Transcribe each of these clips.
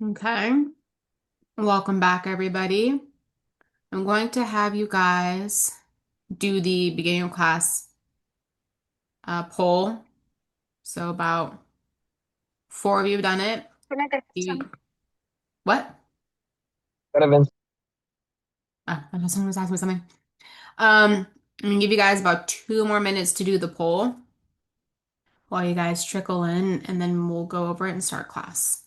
Okay, welcome back, everybody. I'm going to have you guys do the beginning of class poll. So about four of you have done it. What? What events? I know someone was asking me something. I'm gonna give you guys about 2 more minutes to do the poll while you guys trickle in, and then we'll go over it and start class.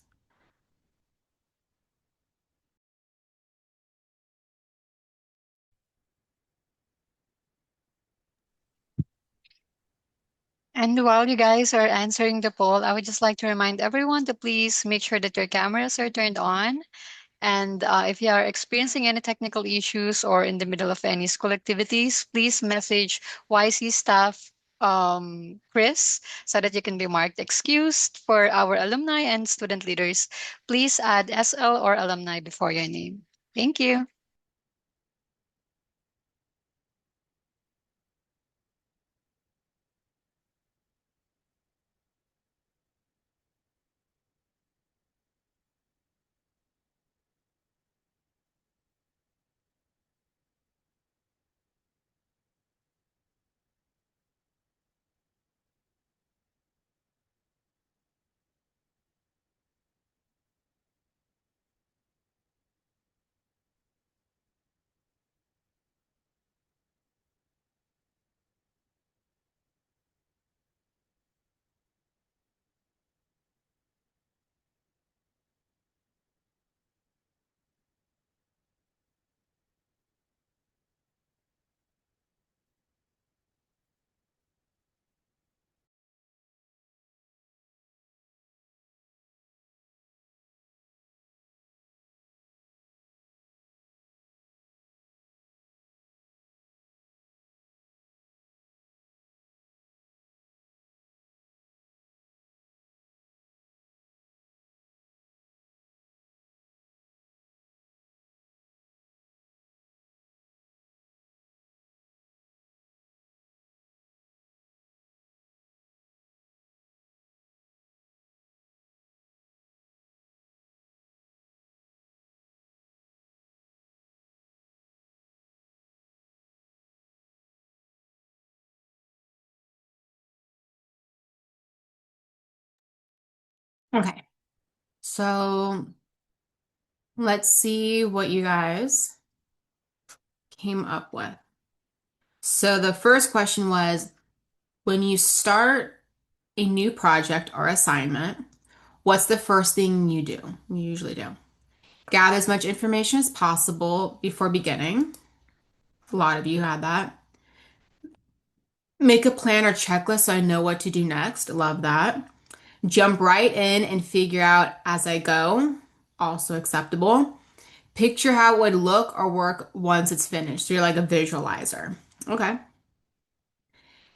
And while you guys are answering the poll, I would just like to remind everyone to please make sure that your cameras are turned on. And if you are experiencing any technical issues or in the middle of any school activities, please message YC staff Chris so that you can be marked excused. For our alumni and student leaders, please add SL or alumni before your name. Thank you. Okay, so let's see what you guys came up with. So the first question was, when you start a new project or assignment, what's the first thing you do? You usually do. Gather as much information as possible before beginning. A lot of you had that. Make a plan or checklist so I know what to do next. Love that. Jump right in and figure out as I go. Also acceptable. Picture how it would look or work once it's finished. So you're like a visualizer. Okay.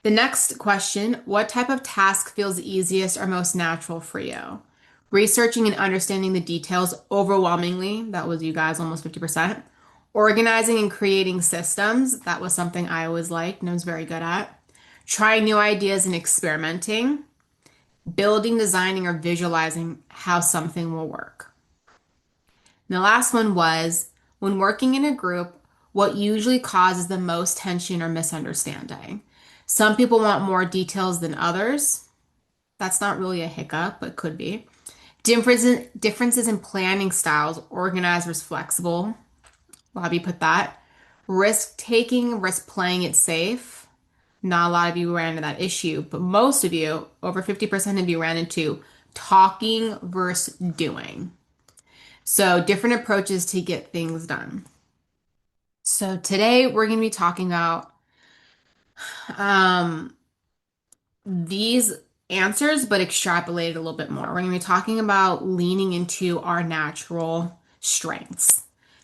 The next question, what type of task feels easiest or most natural for you? Researching and understanding the details overwhelmingly, that was you guys, almost 50%. Organizing and creating systems, that was something I always liked and I was very good at. Trying new ideas and experimenting. Building, designing, or visualizing how something will work. And the last one was, when working in a group, what usually causes the most tension or misunderstanding? Some people want more details than others. That's not really a hiccup, but could be. Differences in planning styles, organized versus flexible. We'll have you put that. Risk taking, risk playing it safe. Not a lot of you ran into that issue, but most of you, over 50% of you ran into talking versus doing. So different approaches to get things done. So today we're going to be talking about um, these answers, but extrapolated a little bit more. We're going to be talking about leaning into our natural strengths.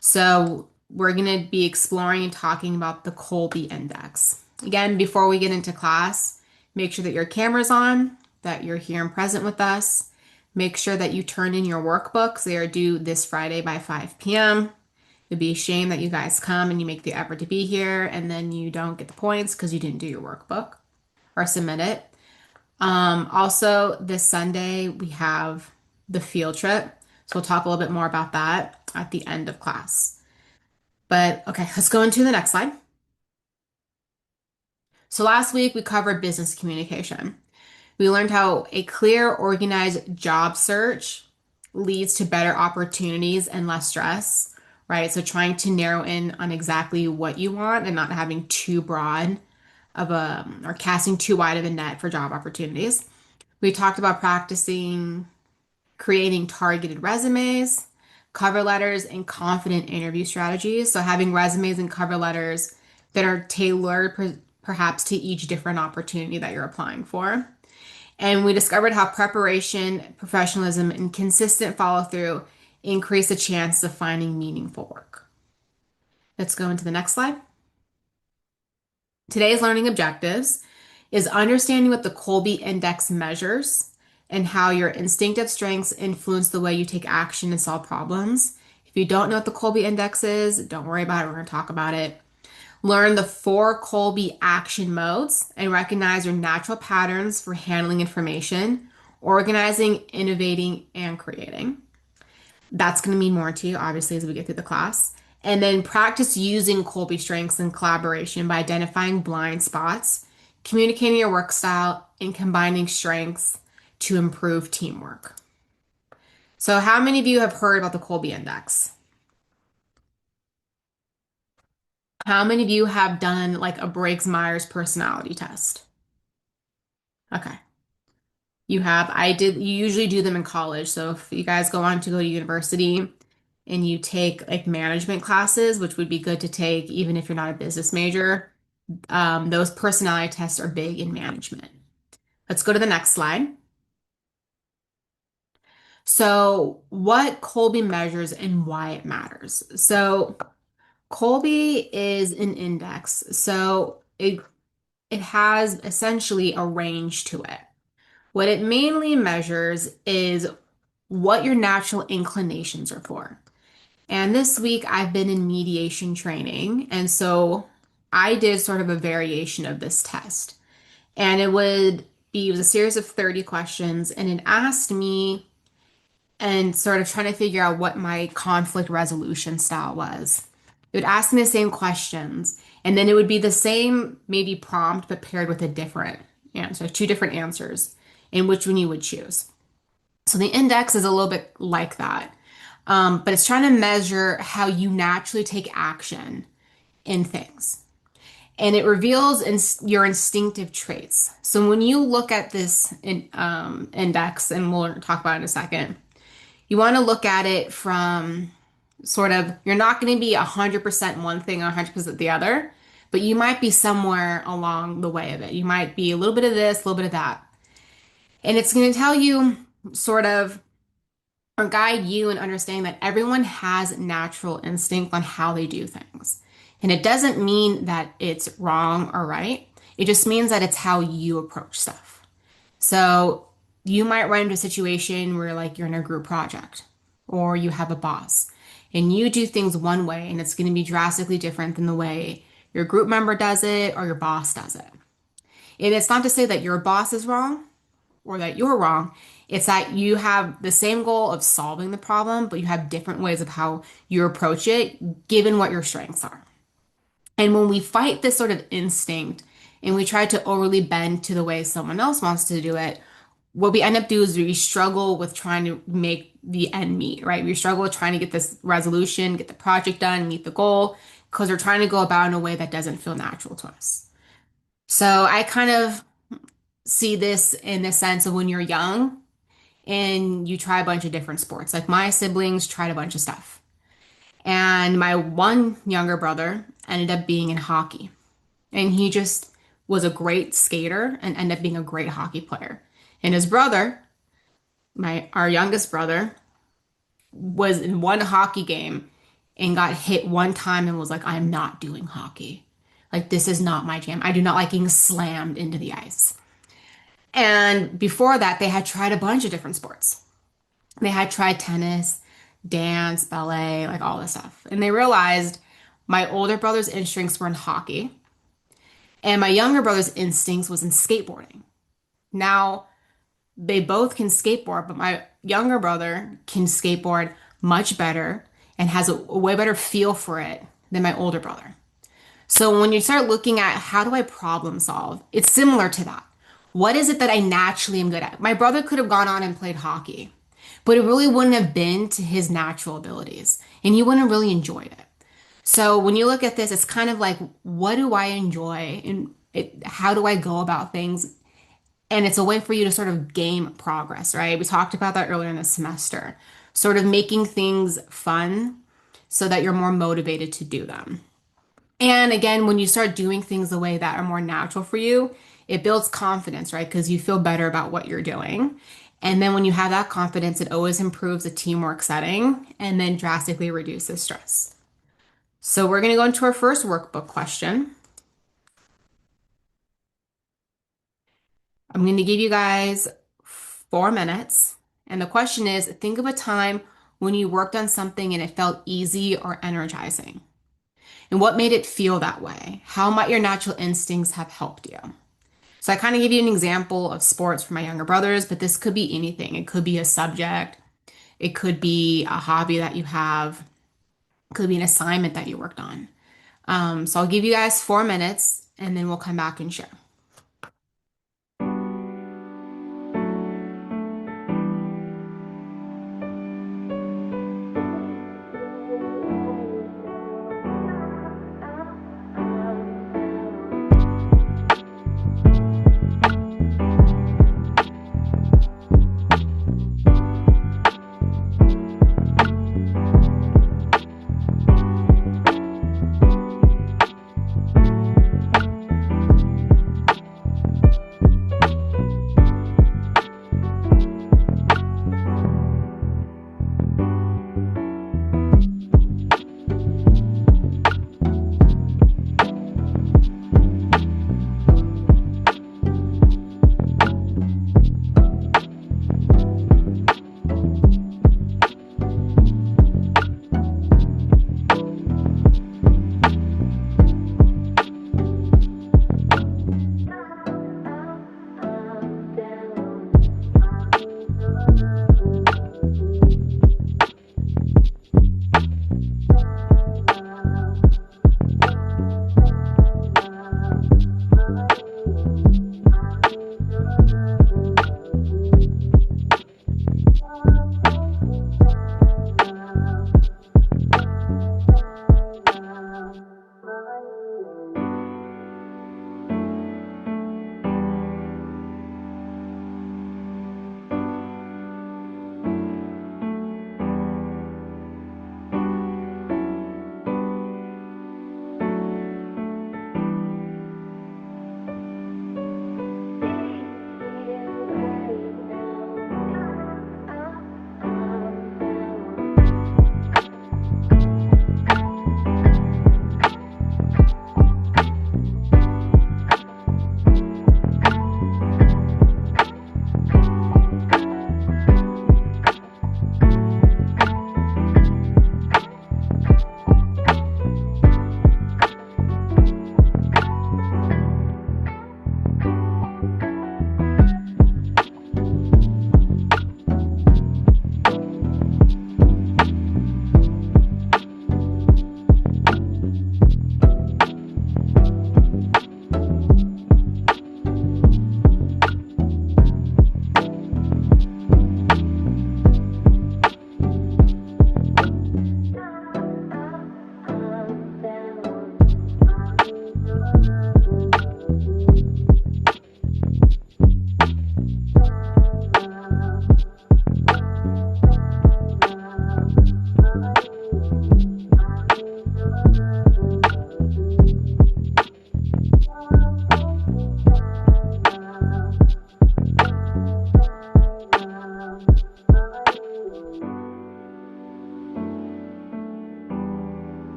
So we're going to be exploring and talking about the Kolbe index. Again, before we get into class, make sure that your camera's on, that you're here and present with us. Make sure that you turn in your workbooks. They are due this Friday by 5 p.m. It'd be a shame that you guys come and you make the effort to be here and then you don't get the points because you didn't do your workbook or submit it. Also, this Sunday we have the field trip. So we'll talk a little bit more about that at the end of class. But okay, let's go into the next slide. So last week we covered business communication. We learned how a clear, organized job search leads to better opportunities and less stress, right? So trying to narrow in on exactly what you want and not having too broad of a, or casting too wide of a net for job opportunities. We talked about practicing creating targeted resumes, cover letters, and confident interview strategies. So having resumes and cover letters that are tailored perhaps to each different opportunity that you're applying for. And we discovered how preparation, professionalism, and consistent follow through increase the chances of finding meaningful work. Let's go into the next slide. Today's learning objectives is understanding what the Kolbe Index measures and how your instinctive strengths influence the way you take action and solve problems. If you don't know what the Kolbe Index is, don't worry about it. We're going to talk about it. Learn the 4 Kolbe action modes and recognize your natural patterns for handling information, organizing, innovating, and creating. That's going to mean more to you, obviously, as we get through the class. And then practice using Kolbe strengths in collaboration by identifying blind spots, communicating your work style, and combining strengths to improve teamwork. So, how many of you have heard about the Kolbe Index? How many of you have done like a Briggs-Myers personality test? Okay. You have. I did. You usually do them in college. So if you guys go on to go to university and you take like management classes, which would be good to take even if you're not a business major, those personality tests are big in management. Let's go to the next slide. So what Kolbe measures and why it matters. So Kolbe is an index. So it has essentially a range to it. What it mainly measures is what your natural inclinations are for. And this week I've been in mediation training. And so I did sort of a variation of this test. And it was a series of 30 questions. And it asked me and sort of trying to figure out what my conflict resolution style was. It would ask me the same questions. And then it would be the same maybe prompt, but paired with a different answer, two different answers, in which one you would choose. So the index is a little bit like that. But it's trying to measure how you naturally take action in things. And it reveals your instinctive traits. So when you look at this index, and we'll talk about it in a second, you want to look at it from sort of, you're not going to be 100% one thing or 100% the other, but you might be somewhere along the way of it. You might be a little bit of this, a little bit of that. And it's going to tell you sort of or guide you in understanding that everyone has natural instinct on how they do things. And it doesn't mean that it's wrong or right. It just means that it's how you approach stuff. So you might run into a situation where like you're in a group project or you have a boss and you do things one way and it's going to be drastically different than the way your group member does it or your boss does it. And it's not to say that your boss is wrong or that you're wrong. It's that you have the same goal of solving the problem, but you have different ways of how you approach it, given what your strengths are. And when we fight this sort of instinct and we try to overly bend to the way someone else wants to do it, what we end up doing is we struggle with trying to make the end meet, right? We struggle with trying to get this resolution, get the project done, meet the goal, because we're trying to go about in a way that doesn't feel natural to us. So I kind of see this in the sense of when you're young and you try a bunch of different sports. Like my siblings tried a bunch of stuff. And my one younger brother ended up being in hockey. And he just was a great skater and ended up being a great hockey player. And his brother, my our youngest brother, was in one hockey game and got hit one time and was like, I'm not doing hockey. Like, this is not my jam. I do not like being slammed into the ice. And before that, they had tried a bunch of different sports. They had tried tennis, dance, ballet, like all this stuff. And they realized my older brother's instincts were in hockey, and my younger brother's instincts was in skateboarding. Now, they both can skateboard, but my younger brother can skateboard much better and has a way better feel for it than my older brother. So when you start looking at how do I problem solve, it's similar to that. What is it that I naturally am good at? My brother could have gone on and played hockey, but it really wouldn't have been to his natural abilities, and he wouldn't have really enjoyed it. So when you look at this, it's kind of like, what do I enjoy and how do I go about things? And it's a way for you to sort of gain progress, right? We talked about that earlier in the semester, sort of making things fun so that you're more motivated to do them. And again, when you start doing things the way that are more natural for you, it builds confidence, right? Because you feel better about what you're doing. And then when you have that confidence, it always improves the teamwork setting and then drastically reduces stress. So we're going to go into our first workbook question. I'm going to give you guys 4 minutes. And the question is, think of a time when you worked on something and it felt easy or energizing. And what made it feel that way? How might your natural instincts have helped you? So I kind of give you an example of sports for my younger brothers, but this could be anything. It could be a subject. It could be a hobby that you have. It could be an assignment that you worked on. So I'll give you guys 4 minutes and then we'll come back and share.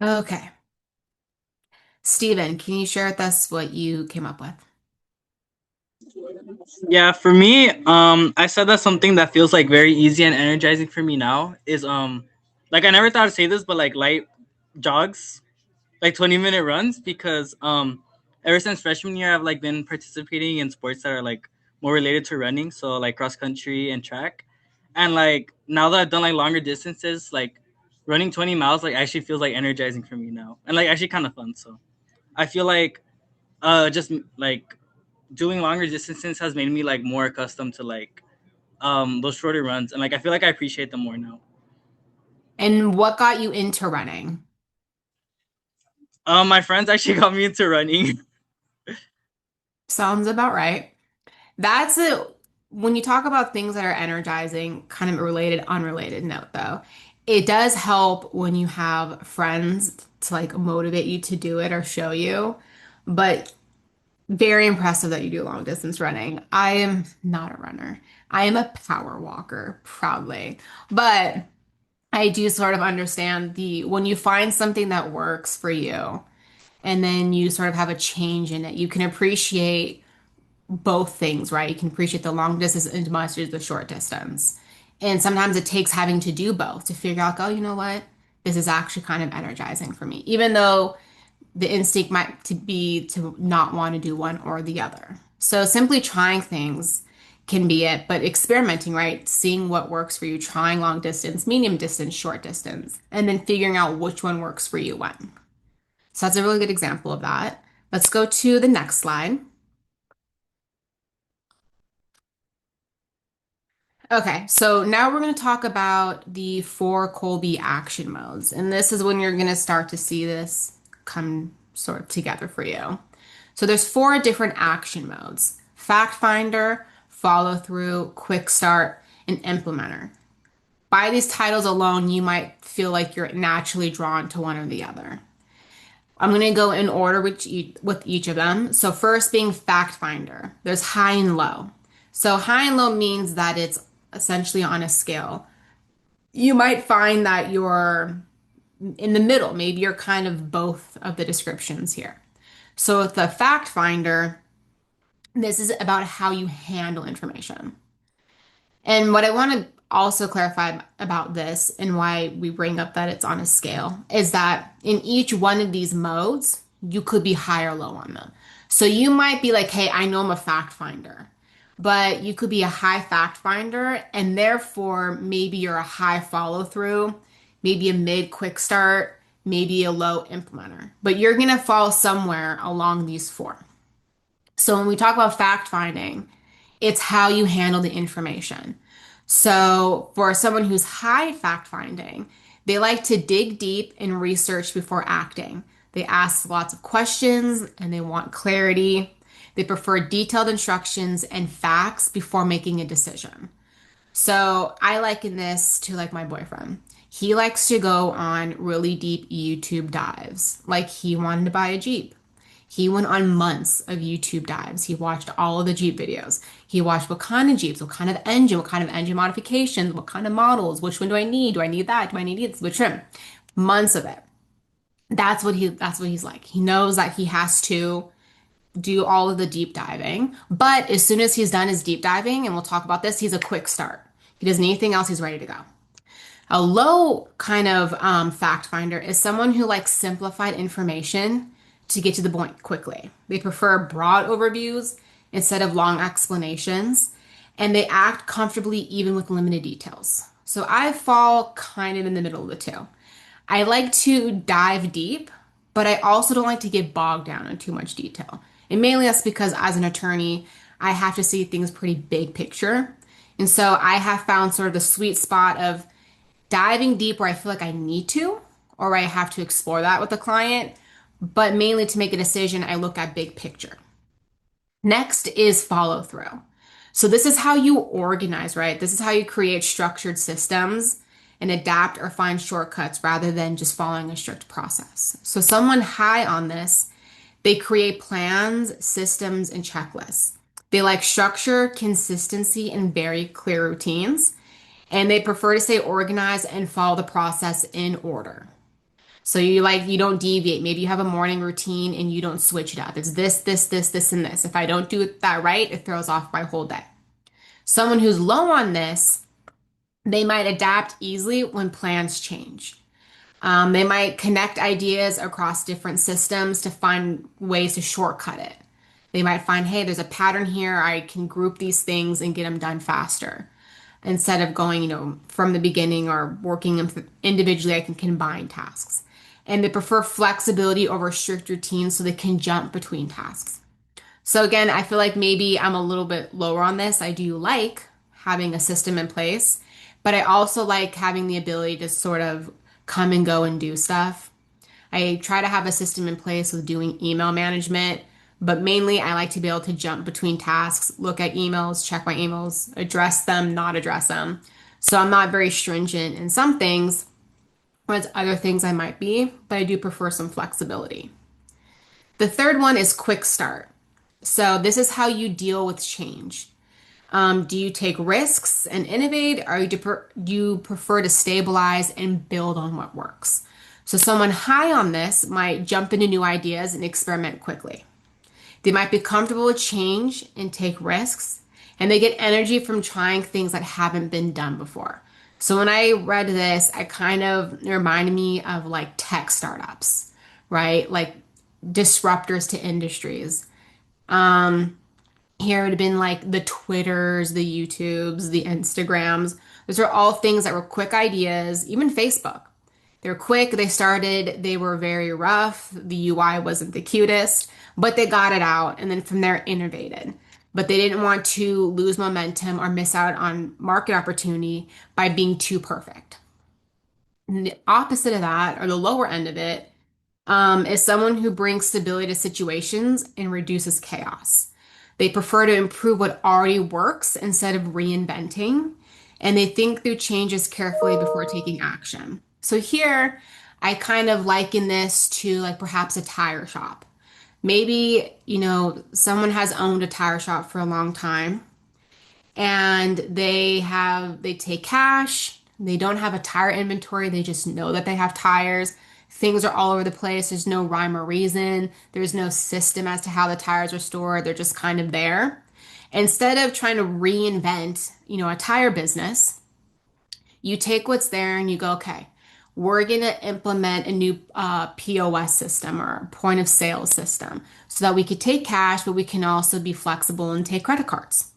Okay. Steven, can you share with us what you came up with? Yeah, for me, I said that something that feels like very easy and energizing for me now is like I never thought I'd say this, but like light jogs, like 20-minute runs, because ever since freshman year I've like been participating in sports that are like more related to running, so like cross country and track. And like now that I've done like longer distances, like running 20 miles like actually feels like energizing for me now. And like actually kind of fun. So I feel like just like doing longer distances has made me like more accustomed to like those shorter runs, and like I feel like I appreciate them more now. And what got you into running? My friends actually got me into running. Sounds about right. That's a When you talk about things that are energizing, kind of a related, unrelated note though, it does help when you have friends to like motivate you to do it or show you. But very impressive that you do long distance running. I am not a runner. I am a power walker, proudly. But I do sort of understand the when you find something that works for you and then you sort of have a change in it, you can appreciate both things, right? You can appreciate the long distance as much as the short distance. And sometimes it takes having to do both to figure out, oh, you know what? This is actually kind of energizing for me, even though the instinct might to be to not want to do one or the other. So simply trying things can be it, but experimenting, right? Seeing what works for you, trying long distance, medium distance, short distance, and then figuring out which one works for you when. So that's a really good example of that. Let's go to the next slide. Okay, so now we're going to talk about the four Kolbe action modes. And this is when you're going to start to see this come sort of together for you. So there's four different action modes: fact finder, follow through, quick start, and implementer. By these titles alone, you might feel like you're naturally drawn to one or the other. I'm going to go in order with each of them. So first being fact finder, there's high and low. So high and low means that it's essentially on a scale. You might find that you're in the middle. Maybe you're kind of both of the descriptions here. So with the fact finder, this is about how you handle information. And what I want to also clarify about this and why we bring up that it's on a scale is that in each one of these modes, you could be high or low on them. So you might be like, hey, I know I'm a fact finder, but you could be a high fact finder, and therefore maybe you're a high follow through, maybe a mid quick start, maybe a low implementer. But you're going to fall somewhere along these four. So when we talk about fact finding, it's how you handle the information. So for someone who's high fact finding, they like to dig deep and research before acting. They ask lots of questions and they want clarity. They prefer detailed instructions and facts before making a decision. So I liken this to like my boyfriend. He likes to go on really deep YouTube dives. Like he wanted to buy a Jeep. He went on months of YouTube dives. He watched all of the Jeep videos. He watched what kind of Jeeps, what kind of engine modifications, what kind of models, which one do I need? Do I need that? Do I need this? Which trim? Months of it. That's what he's like. He knows that he has to do all of the deep diving. But as soon as he's done his deep diving, and we'll talk about this, he's a quick start. He doesn't need anything else, he's ready to go. A low kind of fact finder is someone who likes simplified information to get to the point quickly. They prefer broad overviews instead of long explanations, and they act comfortably even with limited details. So I fall kind of in the middle of the two. I like to dive deep, but I also don't like to get bogged down in too much detail. And mainly that's because as an attorney, I have to see things pretty big picture. And so I have found sort of the sweet spot of diving deep where I feel like I need to, or where I have to explore that with the client. But mainly to make a decision, I look at big picture. Next is follow through. So this is how you organize, right? This is how you create structured systems and adapt or find shortcuts rather than just following a strict process. So someone high on this, they create plans, systems, and checklists. They like structure, consistency, and very clear routines. And they prefer to stay organized and follow the process in order. So you don't deviate. Maybe you have a morning routine and you don't switch it up. It's this, and this. If I don't do that right, it throws off my whole day. Someone who's low on this, they might adapt easily when plans change. They might connect ideas across different systems to find ways to shortcut it. They might find, hey, there's a pattern here. I can group these things and get them done faster. Instead of going, from the beginning or working them individually, I can combine tasks. And they prefer flexibility over strict routines so they can jump between tasks. So again, I feel like maybe I'm a little bit lower on this. I do like having a system in place, but I also like having the ability to sort of come and go and do stuff. I try to have a system in place with doing email management, but mainly I like to be able to jump between tasks, look at emails, check my emails, address them, not address them. So I'm not very stringent in some things, whereas other things I might be, but I do prefer some flexibility. The third one is quick start. So this is how you deal with change. Do you take risks and innovate, or do you prefer to stabilize and build on what works? So someone high on this might jump into new ideas and experiment quickly. They might be comfortable with change and take risks, and they get energy from trying things that haven't been done before. So when I read this, it kind of reminded me of like tech startups, right? Like disruptors to industries. Here it would have been like the Twitters, the YouTubes, the Instagrams. Those are all things that were quick ideas, even Facebook. They were quick, they started, they were very rough. The UI wasn't the cutest, but they got it out and then from there innovated. But they didn't want to lose momentum or miss out on market opportunity by being too perfect. And the opposite of that, or the lower end of it, is someone who brings stability to situations and reduces chaos. They prefer to improve what already works instead of reinventing, and they think through changes carefully before taking action. So here, I kind of liken this to like perhaps a tire shop. Maybe, someone has owned a tire shop for a long time and they take cash, they don't have a tire inventory, they just know that they have tires. Things are all over the place. There's no rhyme or reason. There's no system as to how the tires are stored. They're just kind of there. Instead of trying to reinvent, a tire business, you take what's there and you go, okay, we're going to implement a new POS system or point of sale system so that we could take cash, but we can also be flexible and take credit cards.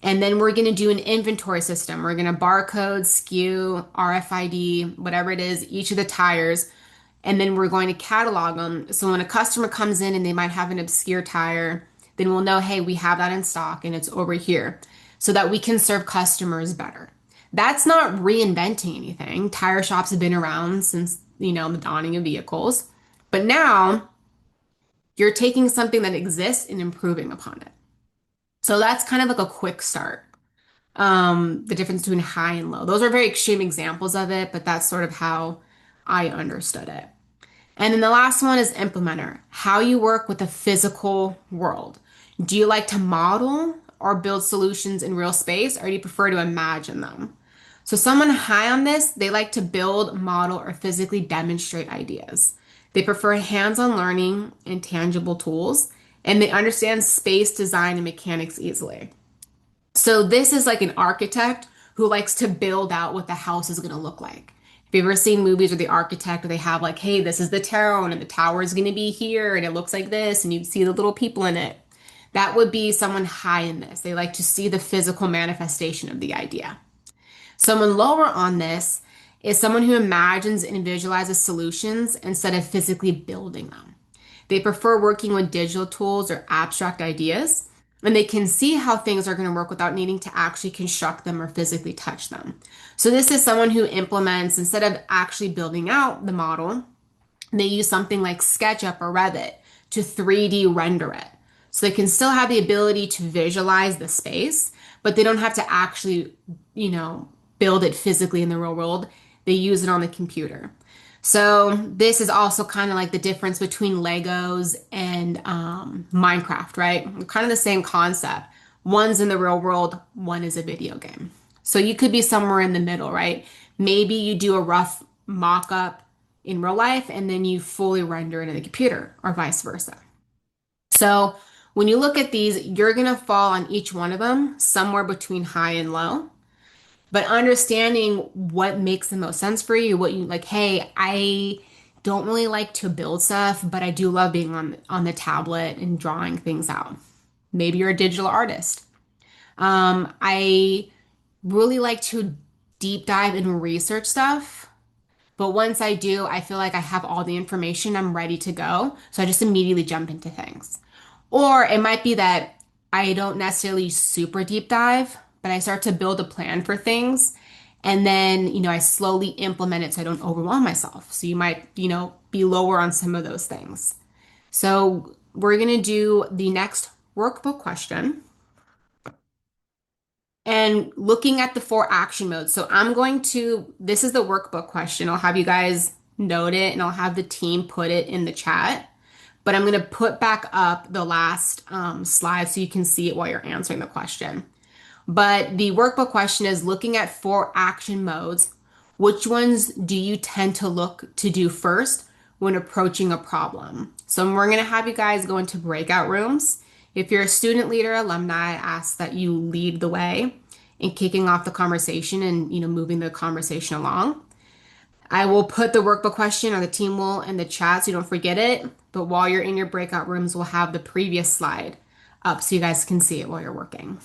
And then we're going to do an inventory system. We're going to barcode, SKU, RFID, whatever it is, each of the tires. And then we're going to catalog them. So when a customer comes in and they might have an obscure tire, then we'll know, hey, we have that in stock and it's over here so that we can serve customers better. That's not reinventing anything. Tire shops have been around since, the dawning of vehicles. But now you're taking something that exists and improving upon it. So that's kind of like a quick start. The difference between high and low. Those are very extreme examples of it, but that's sort of how I understood it. And then the last one is implementer, how you work with the physical world. Do you like to model or build solutions in real space, or do you prefer to imagine them? So someone high on this, they like to build, model, or physically demonstrate ideas. They prefer hands-on learning and tangible tools, and they understand space design and mechanics easily. So this is like an architect who likes to build out what the house is going to look like. Have you ever seen movies where the architect, where they have like, hey, this is the town and the tower is going to be here and it looks like this and you see the little people in it? That would be someone high in this. They like to see the physical manifestation of the idea. Someone lower on this is someone who imagines and visualizes solutions instead of physically building them. They prefer working with digital tools or abstract ideas, and they can see how things are going to work without needing to actually construct them or physically touch them. So this is someone who implements, instead of actually building out the model, they use something like SketchUp or Revit to 3D render it. So they can still have the ability to visualize the space, but they don't have to actually, build it physically in the real world. They use it on the computer. So this is also kind of like the difference between Legos and Minecraft, right? Kind of the same concept. One's in the real world, one is a video game. So you could be somewhere in the middle, right? Maybe you do a rough mock-up in real life and then you fully render it in the computer or vice versa. So when you look at these, you're going to fall on each one of them somewhere between high and low. But understanding what makes the most sense for you, what you like, hey, I don't really like to build stuff, but I do love being on the tablet and drawing things out. Maybe you're a digital artist. I really like to deep dive and research stuff. But once I do, I feel like I have all the information, I'm ready to go. So I just immediately jump into things. Or it might be that I don't necessarily super deep dive, but I start to build a plan for things. And then, I slowly implement it so I don't overwhelm myself. So you might, be lower on some of those things. So we're going to do the next workbook question and looking at the four action modes. So this is the workbook question. I'll have you guys note it and I'll have the team put it in the chat. But I'm going to put back up the last slide so you can see it while you're answering the question. But the workbook question is looking at four action modes. Which ones do you tend to look to do first when approaching a problem? So we're going to have you guys go into breakout rooms. If you're a student leader, alumni, I ask that you lead the way in kicking off the conversation and moving the conversation along. I will put the workbook question or the team will in the chat so you don't forget it. But while you're in your breakout rooms, we'll have the previous slide up so you guys can see it while you're working.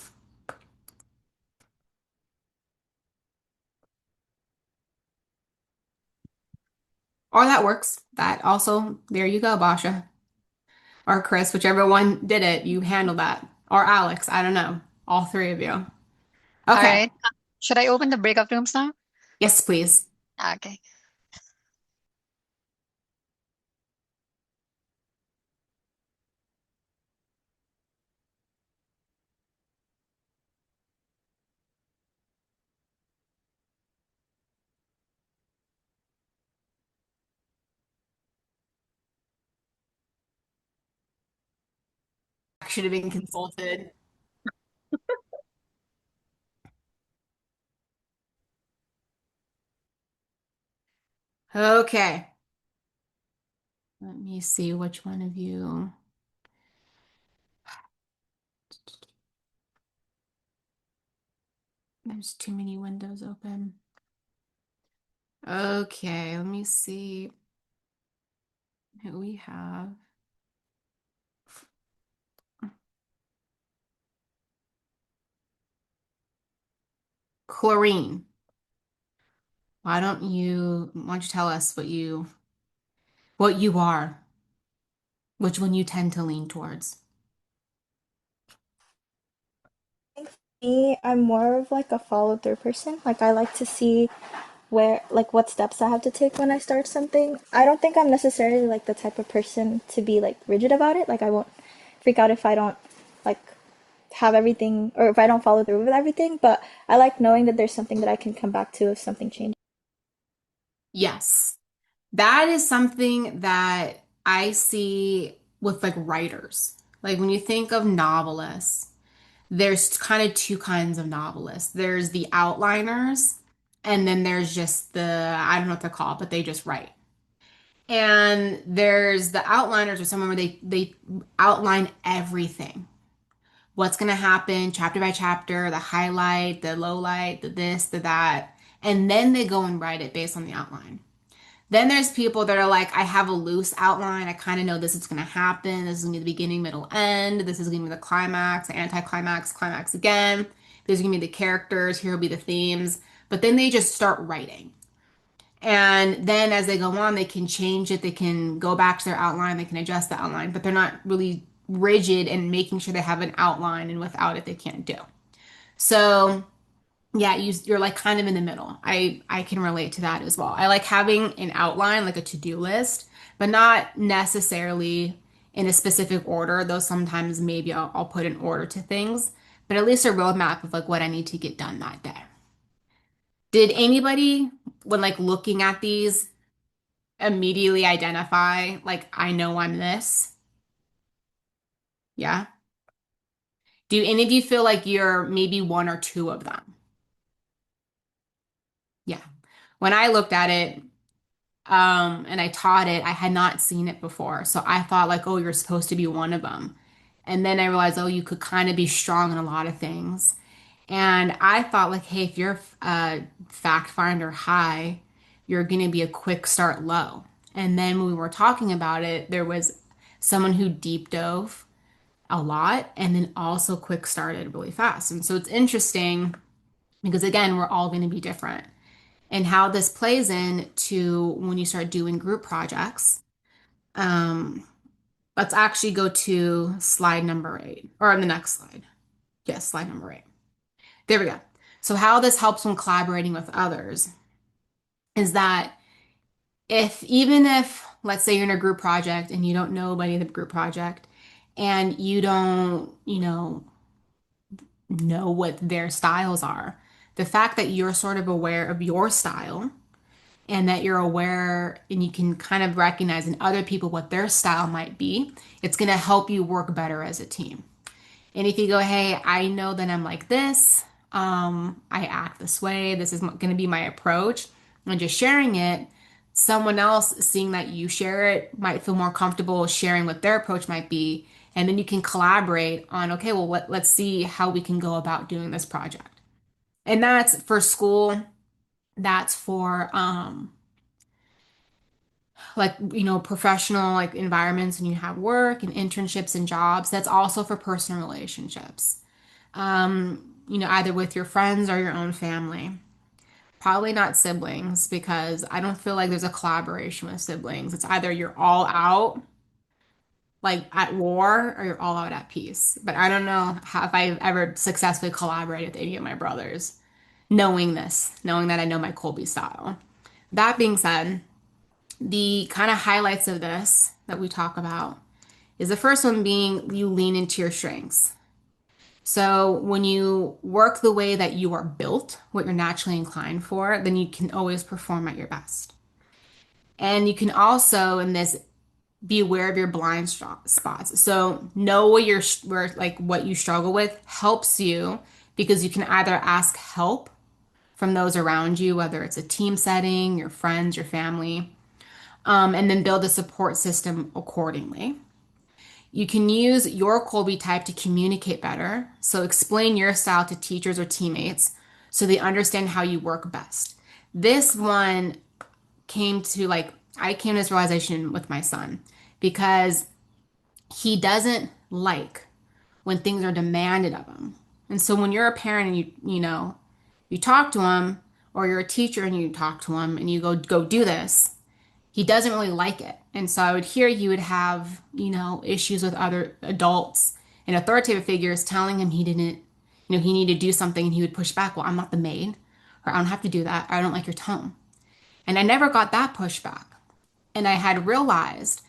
Or that works. That also, there you go, Basha. Or Chris, whichever one did it, you handled that. Or Alex, I don't know. All three of you. All Okay. right. Should I open the breakout rooms now? Yes, please. Okay. I should have been consulted. Okay. Let me see which one of you. There's too many windows open. Okay, let me see who we have. Chlorine. Why don't you tell us what you are, which one you tend to lean towards? Think for me, I'm more of like a follow through person. Like I like to see like what steps I have to take when I start something. I don't think I'm necessarily like the type of person to be like rigid about it. Like I won't freak out if I don't like have everything or if I don't follow through with everything, but I like knowing that there's something that I can come back to if something changes. Yes. That is something that I see with like writers. Like when you think of novelists, there's kind of two kinds of novelists. There's the outliners, and then there's just I don't know what they're called, but they just write. And there's the outliners or someone where they outline everything. What's going to happen chapter by chapter, the highlight, the low light, the this, the that, and then they go and write it based on the outline. Then there's people that are like, I have a loose outline. I kind of know this is going to happen. This is going to be the beginning, middle, end. This is going to be the climax, the anticlimax, climax again. These are going to be the characters. Here will be the themes. But then they just start writing. And then as they go on, they can change it. They can go back to their outline. They can adjust the outline, but they're not really rigid in making sure they have an outline. And without it, they can't do. So yeah, you're like kind of in the middle. I can relate to that as well. I like having an outline, like a to-do list, but not necessarily in a specific order, though sometimes maybe I'll put an order to things, but at least a roadmap of like what I need to get done that day. Did anybody, when like looking at these, immediately identify like I know I'm this? Yeah. Do any of you feel like you're maybe one or two of them? Yeah. When I looked at it, And I taught it. I had not seen it before. So I thought like, oh, you're supposed to be one of them. And then I realized, oh, you could kind of be strong in a lot of things. And I thought like, hey, if you're a fact finder high, you're going to be a quick start low. And then when we were talking about it, there was someone who deep dove a lot and then also quick started really fast. And so it's interesting because again, we're all going to be different. And how this plays in to when you start doing group projects. Um, let's actually go to slide number 8 or the next slide. Yes, slide number 8. There we go. So how this helps when collaborating with others is that if even if let's say you're in a group project and you don't know anybody in the group project and you don't, know what their styles are, the fact that you're sort of aware of your style and that you're aware and you can kind of recognize in other people what their style might be, it's going to help you work better as a team. And if you go, hey, I know that I'm like this, I act this way, this is going to be my approach, and just sharing it, someone else seeing that you share it might feel more comfortable sharing what their approach might be. And then you can collaborate on, okay, well, let's see how we can go about doing this project. And that's for school, that's for like professional like environments when you have work and internships and jobs. That's also for personal relationships, either with your friends or your own family. Probably not siblings because I don't feel like there's a collaboration with siblings. It's either you're all out like at war or you're all out at peace. But I don't know how, if I've ever successfully collaborated with any of my brothers knowing this, knowing that I know my Colby style. That being said, the kind of highlights of this that we talk about is the first one being you lean into your strengths. So when you work the way that you are built, what you're naturally inclined for, then you can always perform at your best. And you can also, in this, be aware of your blind spots. So know what where like what you struggle with helps you because you can either ask help from those around you, whether it's a team setting, your friends, your family, and then build a support system accordingly. You can use your Kolbe type to communicate better. So explain your style to teachers or teammates so they understand how you work best. This one came to like, I came to this realization with my son because he doesn't like when things are demanded of him. And so when you're a parent and you talk to him or you're a teacher and you talk to him and you go do this, he doesn't really like it. And so I would hear he would have, issues with other adults and authoritative figures telling him he didn't, he needed to do something and he would push back. Well, I'm not the maid, or I don't have to do that. I don't like your tone. And I never got that pushback. And I had realized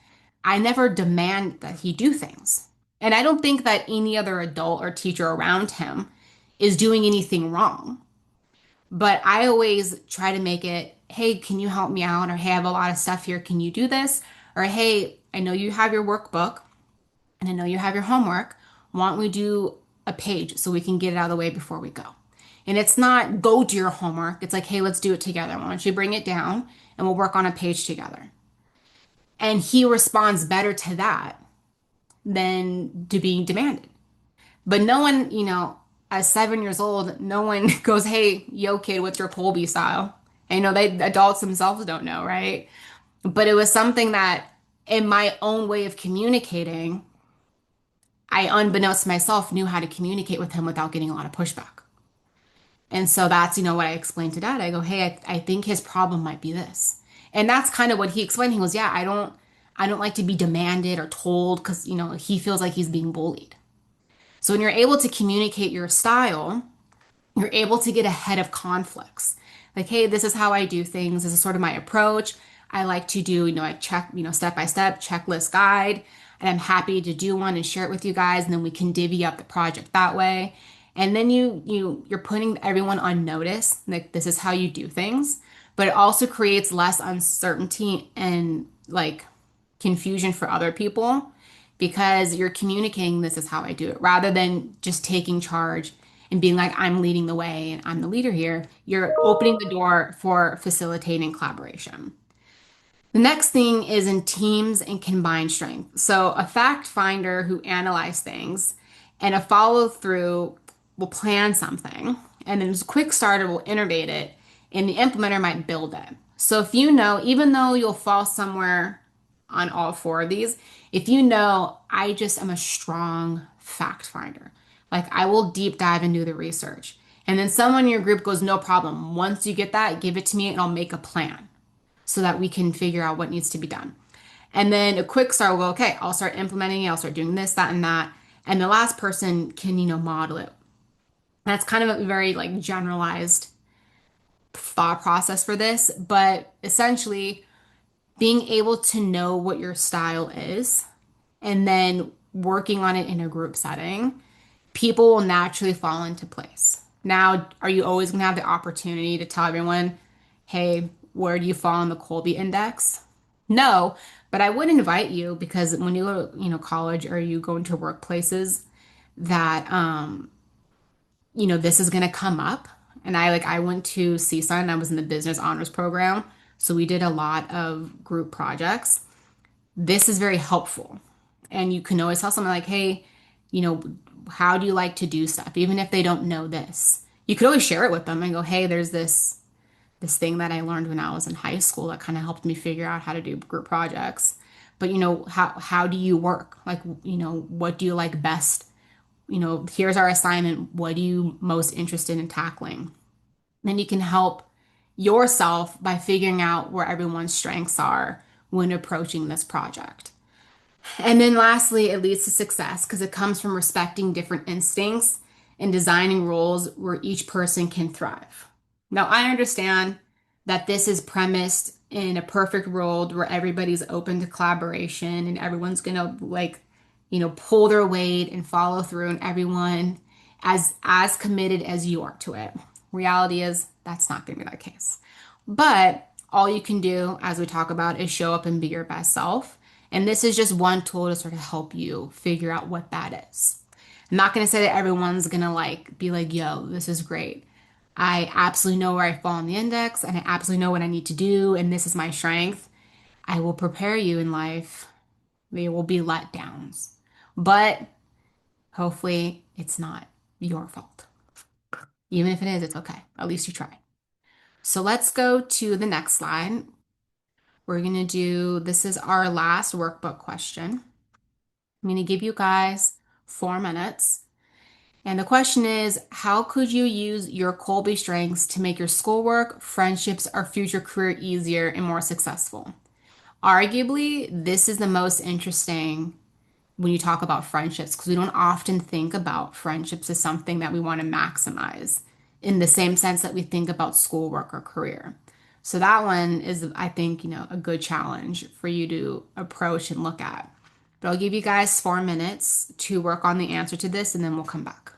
I never demand that he do things. And I don't think that any other adult or teacher around him is doing anything wrong. But I always try to make it, hey, can you help me out? Or hey, I have a lot of stuff here. Can you do this? Or hey, I know you have your workbook and I know you have your homework. Why don't we do a page so we can get it out of the way before we go? And it's not go do your homework. It's like, hey, let's do it together. Why don't you bring it down and we'll work on a page together? And he responds better to that than to being demanded. But no one, at 7 years old, no one goes, hey, yo, kid, what's your Colby style? And, they adults themselves don't know, right? But it was something that in my own way of communicating, I, unbeknownst to myself, knew how to communicate with him without getting a lot of pushback. And so that's, what I explained to dad. I go, hey, I think his problem might be this. And that's kind of what he explained. He goes, yeah, I don't like to be demanded or told because, he feels like he's being bullied. So when you're able to communicate your style, you're able to get ahead of conflicts. Like, hey, this is how I do things. This is sort of my approach. I like to do, I check, step by step, checklist guide, and I'm happy to do one and share it with you guys. And then we can divvy up the project that way. And then you're putting everyone on notice, like this is how you do things, but it also creates less uncertainty and like confusion for other people because you're communicating this is how I do it rather than just taking charge and being like I'm leading the way and I'm the leader here. You're opening the door for facilitating collaboration. The next thing is in teams and combined strength. So a fact finder who analyze things and a follow through will plan something, and then a quick starter will innovate it, and the implementer might build it. So if you know, even though you'll fall somewhere on all four of these, if you know, I just am a strong fact finder, like I will deep dive and do the research. And then someone in your group goes, no problem. Once you get that, give it to me and I'll make a plan so that we can figure out what needs to be done. And then a quick start will go, okay, I'll start implementing it, I'll start doing this, that, and that. And the last person can, model it. That's kind of a very like generalized thought process for this, but essentially being able to know what your style is and then working on it in a group setting, people will naturally fall into place. Now, are you always going to have the opportunity to tell everyone, hey, where do you fall on the Kolbe index? No, but I would invite you because when you go to, college or you go into workplaces that, this is going to come up. And I went to CSUN and I was in the business honors program. So we did a lot of group projects. This is very helpful. And you can always tell someone like, hey, you know, how do you like to do stuff? Even if they don't know this, you could always share it with them and go, hey, there's this thing that I learned when I was in high school that kind of helped me figure out how to do group projects. But how do you work? Like, what do you like best? Here's our assignment. What are you most interested in tackling? Then you can help yourself by figuring out where everyone's strengths are when approaching this project. And then lastly, it leads to success because it comes from respecting different instincts and designing roles where each person can thrive. Now, I understand that this is premised in a perfect world where everybody's open to collaboration and everyone's gonna pull their weight and follow through and everyone as committed as you are to it. Reality is that's not gonna be that case. But all you can do, as we talk about, is show up and be your best self. And this is just one tool to sort of help you figure out what that is. I'm not going to say that everyone's going to be like, yo, this is great. I absolutely know where I fall on the index and I absolutely know what I need to do. And this is my strength. I will prepare you in life. There will be letdowns, but hopefully it's not your fault. Even if it is, it's okay. At least you tried. So let's go to the next slide. We're going to do, this is our last workbook question. I'm going to give you guys 4 minutes. And the question is, how could you use your Kolbe strengths to make your schoolwork, friendships, or future career easier and more successful? Arguably, this is the most interesting when you talk about friendships because we don't often think about friendships as something that we want to maximize in the same sense that we think about schoolwork or career. So that one is, I think, a good challenge for you to approach and look at. But I'll give you guys 4 minutes to work on the answer to this and then we'll come back.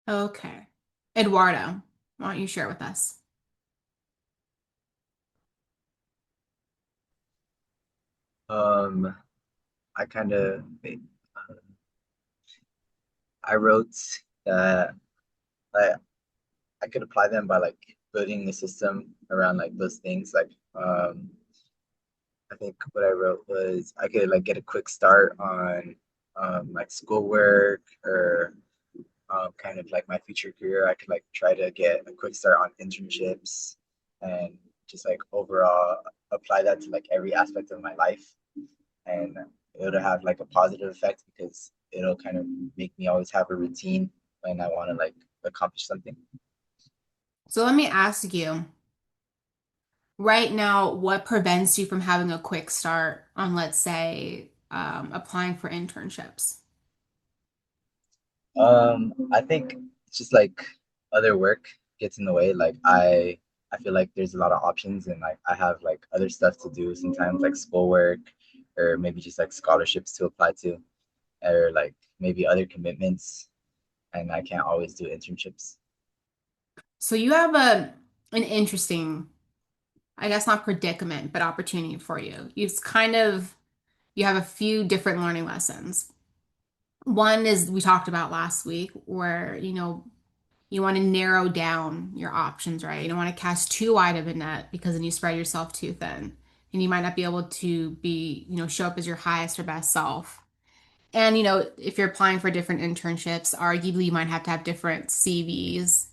Okay. Eduardo, why don't you share with us? Um, I kind of I wrote that I I could apply them by like building the system around like those things. Like I think what I wrote was I could like get a quick start on like schoolwork or kind of like my future career. I could like try to get a quick start on internships and just like overall apply that to like every aspect of my life. And it'll have like a positive effect because it'll kind of make me always have a routine when I want to like accomplish something. So let me ask you, right now, what prevents you from having a quick start on, let's say, applying for internships? I think it's just like other work gets in the way. Like I feel like there's a lot of options and like I have like other stuff to do sometimes like schoolwork or maybe just like scholarships to apply to or like maybe other commitments and I can't always do internships. So you have an interesting, I guess not predicament, but opportunity for you. You have a few different learning lessons. One is we talked about last week where, you want to narrow down your options, right? You don't want to cast too wide of a net because then you spread yourself too thin. And you might not be able to show up as your highest or best self. And, if you're applying for different internships, arguably you might have to have different CVs,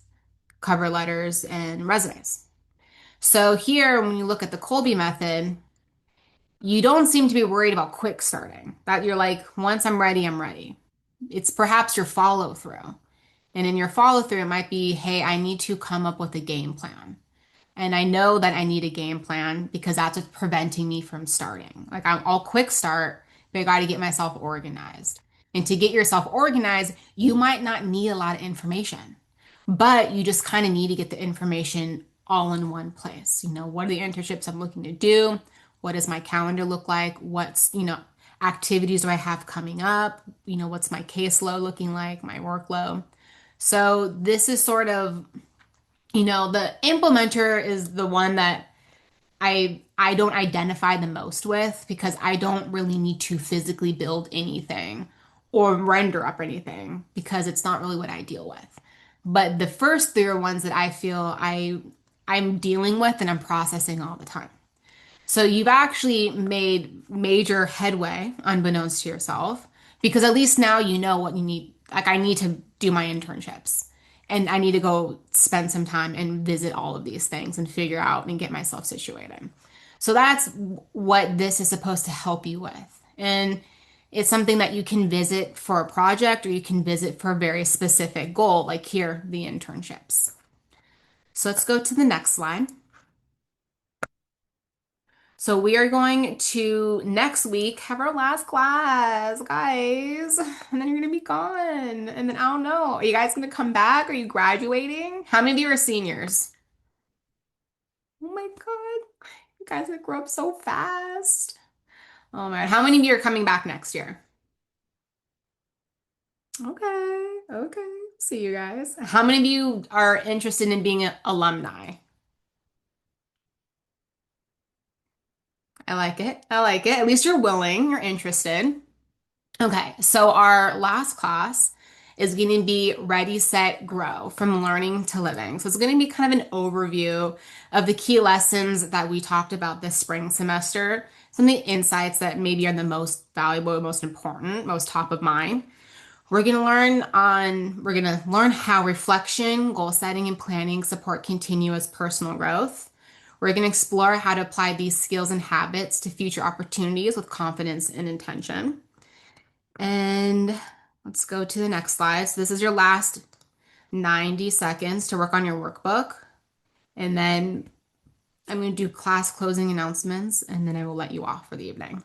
cover letters, and resumes. So here, when you look at the Kolbe method, you don't seem to be worried about quick starting. That you're like, once I'm ready, I'm ready. It's perhaps your follow through. And in your follow through, it might be, hey, I need to come up with a game plan. And I know that I need a game plan because that's what's preventing me from starting. Like I'll quick start, but I got to get myself organized. And to get yourself organized, you might not need a lot of information, but you just kind of need to get the information all in one place. What are the internships I'm looking to do? What does my calendar look like? Activities do I have coming up? What's my caseload looking like, my workload? So this is sort of, the implementer is the one that I don't identify the most with because I don't really need to physically build anything or render up anything because it's not really what I deal with. But the first three are ones that I feel I'm dealing with and I'm processing all the time. So you've actually made major headway unbeknownst to yourself because at least now you know what you need. Like I need to do my internships and I need to go spend some time and visit all of these things and figure out and get myself situated. So that's what this is supposed to help you with. And it's something that you can visit for a project or you can visit for a very specific goal, like here, the internships. So let's go to the next slide. So we are going to next week have our last class, guys. And then you're gonna be gone. And then I don't know. Are you guys gonna come back? Are you graduating? How many of you are seniors? Oh my God. You guys are grow up so fast. Oh man. How many of you are coming back next year? Okay. Okay. See you guys. How many of you are interested in being an alumni? I like it. I like it. At least you're willing, you're interested. Okay, so our last class is going to be Ready, Set, Grow from learning to living. So it's going to be kind of an overview of the key lessons that we talked about this spring semester, some of the insights that maybe are the most valuable, most important, most top of mind. We're going to learn how reflection, goal setting, and planning support continuous personal growth. We're going to explore how to apply these skills and habits to future opportunities with confidence and intention. And let's go to the next slide. So this is your last 90 seconds to work on your workbook. And then I'm going to do class closing announcements, and then I will let you off for the evening.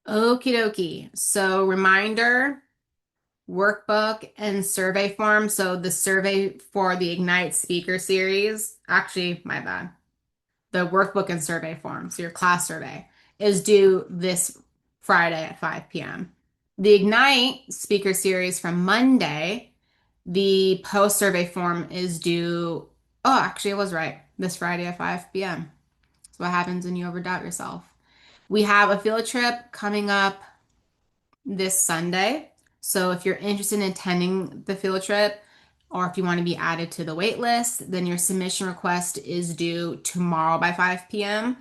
Okie dokie. So reminder, workbook and survey form. So the survey for the Ignite speaker series, actually, my bad. The workbook and survey form, so your class survey, is due this Friday at 5 p.m. The Ignite speaker series from Monday, the post survey form is due, oh, actually, it was right, this Friday at 5 p.m. That's what happens when you overdoubt yourself. We have a field trip coming up this Sunday. So if you're interested in attending the field trip, or if you want to be added to the wait list, then your submission request is due tomorrow by 5 p.m.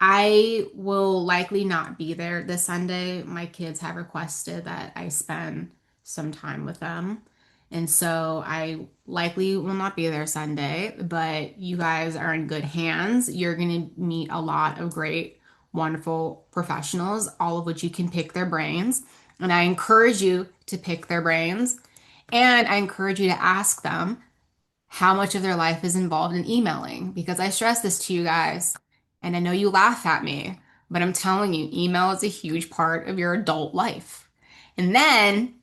I will likely not be there this Sunday. My kids have requested that I spend some time with them. And so I likely will not be there Sunday, but you guys are in good hands. You're going to meet a lot of great, wonderful professionals, all of which you can pick their brains. And I encourage you to pick their brains. And I encourage you to ask them how much of their life is involved in emailing because I stress this to you guys. And I know you laugh at me, but I'm telling you, email is a huge part of your adult life. And then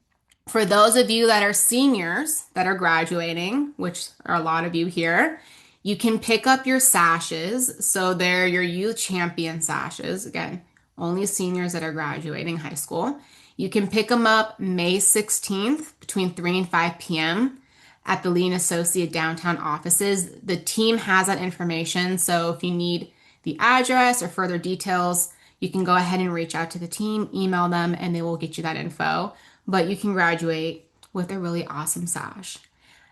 for those of you that are seniors that are graduating, which are a lot of you here, you can pick up your sashes. So they're your youth champion sashes. Again, only seniors that are graduating high school. You can pick them up May 16th between 3 and 5 p.m. at the Lean Associate downtown offices. The team has that information. So if you need the address or further details, you can go ahead and reach out to the team, email them, and they will get you that info. But you can graduate with a really awesome sash.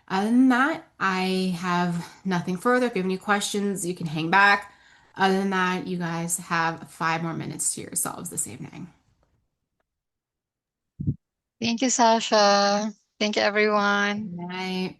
Other than that, I have nothing further. If you have any questions, you can hang back. Other than that, you guys have 5 more minutes to yourselves this evening. Thank you, Sasha. Thank you, everyone. Good night.